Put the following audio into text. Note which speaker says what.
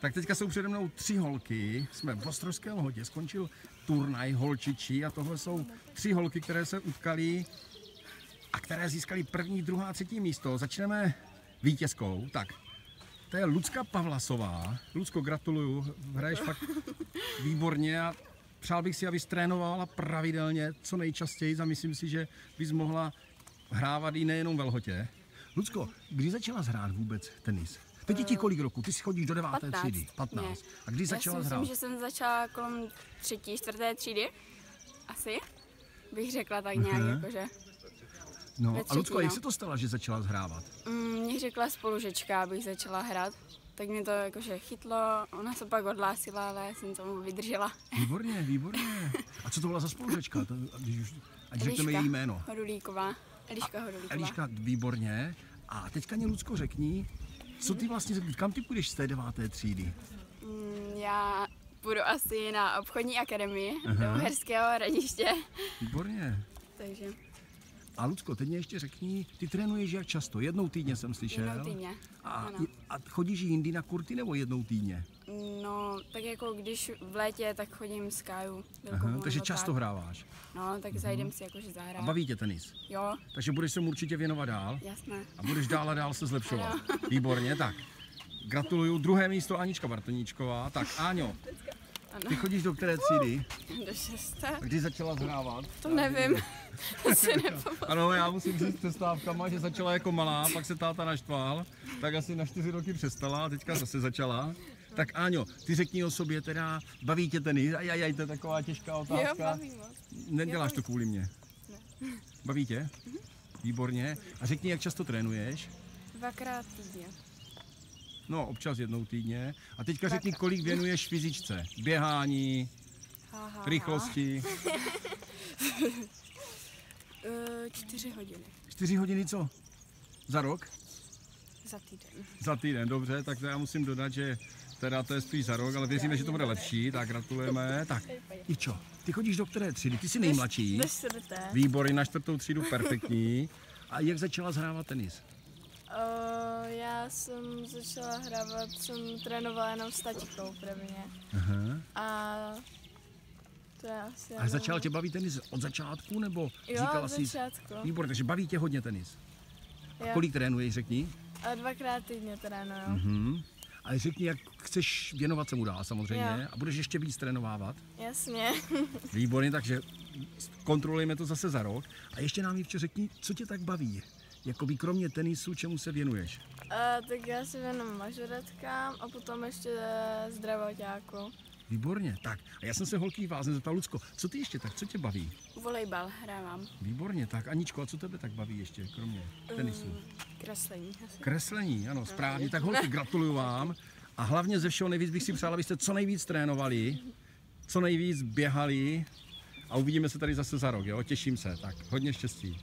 Speaker 1: Tak teďka jsou přede mnou 3 holky, jsme v Ostrovské Lhotě, skončil turnaj holčičí a tohle jsou 3 holky, které se utkaly a které získaly 1., 2. a 3. místo. Začneme vítězkou. Tak, to je Lucka Pavlasová. Lucko, gratuluju, hraješ fakt výborně a přál bych si, abys trénovala pravidelně, co nejčastěji a myslím si, že bys mohla hrávat i nejenom ve Lhotě. Lucko, kdy začala hrát vůbec tenis? Teď je ti kolik roku? Ty si chodíš do 9. třídy. 15.
Speaker 2: Ne.
Speaker 1: A kdy začala hrát?
Speaker 2: Já si myslím, že jsem začala kolem 3., 4. třídy. Asi. Bych řekla tak nějak, jakože.
Speaker 1: No a Lucko, jak se to stalo, že začala hrávat?
Speaker 2: Mně řekla spolužečka, abych začala hrát. Tak mě to jakože chytlo, ona se pak odhlásila, ale já jsem tomu vydržela.
Speaker 1: Výborně, výborně. A co to byla za spolužečka? Ať řekneme její jméno.
Speaker 2: Hodulíková. Eliška Hodulíková.
Speaker 1: Eliška, výborně. A teďka mě, Lucko, řekni, co ty vlastně, kam ty půjdeš z té 9. třídy?
Speaker 2: Já půjdu asi na obchodní akademii do Uherského Hradiště.
Speaker 1: Výborně.
Speaker 2: Takže.
Speaker 1: A Lucko, teď mě ještě řekni, ty trénuješ jak často? Jednou týdně jsem slyšel.
Speaker 2: Jednou týdně.
Speaker 1: A chodíš jindy na kurty nebo jednou týdně?
Speaker 2: No, tak jako když v létě, tak chodím s Káju.
Speaker 1: Takže často hráváš?
Speaker 2: No, tak zajdem si jakože zahrát.
Speaker 1: A baví tě tenis?
Speaker 2: Jo.
Speaker 1: Takže budeš se mu určitě věnovat dál?
Speaker 2: Jasné.
Speaker 1: A budeš dál a dál se zlepšovat? Výborně, tak. Gratuluju, 2. místo Anička Bartoníčková. Tak Áňo, ty chodíš do které třídy?
Speaker 2: Do 6.
Speaker 1: A kdy začala hrávat?
Speaker 2: To nevím. Asi nepamatuji.
Speaker 1: Ano, já musím říct přestávkama, že začala jako malá, pak se táta naštval, tak asi na 4 roky přestala a teďka zase začala. Tak Áňo, ty řekni o sobě teda, baví tě tenis? Ajajaj, to je taková těžká otázka.
Speaker 2: Jo, baví moc.
Speaker 1: Neděláš to kvůli mně?
Speaker 2: Ne.
Speaker 1: Baví tě? Výborně. A řekni, jak často trénuješ?
Speaker 2: 2krát týdně.
Speaker 1: No, občas jednou týdně. A teďka řekni, kolik věnuješ fyzičce? Běhání, rychlosti.
Speaker 2: 4 hodiny.
Speaker 1: 4 hodiny co? Za rok?
Speaker 2: Za týden.
Speaker 1: Za týden, dobře, tak to já musím dodat, že teda to je spíš za rok, ale věříme, že to bude lepší, tak gratulujeme. Tak, Ičo, ty chodíš do které třídy? Ty jsi nejmladší.
Speaker 2: Do 4.
Speaker 1: Výborně, na 4. třídu, perfektní. A jak začala hrávat tenis?
Speaker 2: Já jsem začala hrávat, jsem trénovala jenom s taťkou prvně. A to je asi...
Speaker 1: A začal tě bavit tenis od začátku, nebo říkala
Speaker 2: od
Speaker 1: jsi...
Speaker 2: začátku.
Speaker 1: Výborně, takže baví tě hodně tenis. A
Speaker 2: Jo.
Speaker 1: kolik trénuješ, řekni?
Speaker 2: A 2krát týdně trénuju.
Speaker 1: A řekni, jak chceš věnovat se mu dál samozřejmě.
Speaker 2: Jo.
Speaker 1: A budeš ještě víc trénovávat.
Speaker 2: Jasně.
Speaker 1: Výborně, takže kontrolujeme to zase za rok. A ještě nám, Jivčo, řekni, co tě tak baví? Jakoby kromě tenisu, čemu se věnuješ?
Speaker 2: Tak já se věnuju mažoretkám a potom ještě zdravoťáku.
Speaker 1: Výborně, tak. A já jsem se holky vás zeptal, Lucko, co ty ještě tak, co tě baví?
Speaker 2: Volejbal hrávám.
Speaker 1: Výborně, tak. Aničko, a co tebe tak baví ještě, kromě tenisu?
Speaker 2: Kreslení. Asi.
Speaker 1: Kreslení, ano, správně. Tak holky, gratuluju vám. A hlavně ze všeho nejvíc bych si přál, abyste co nejvíc trénovali, co nejvíc běhali a uvidíme se tady zase za rok, jo? Těším se, tak hodně štěstí.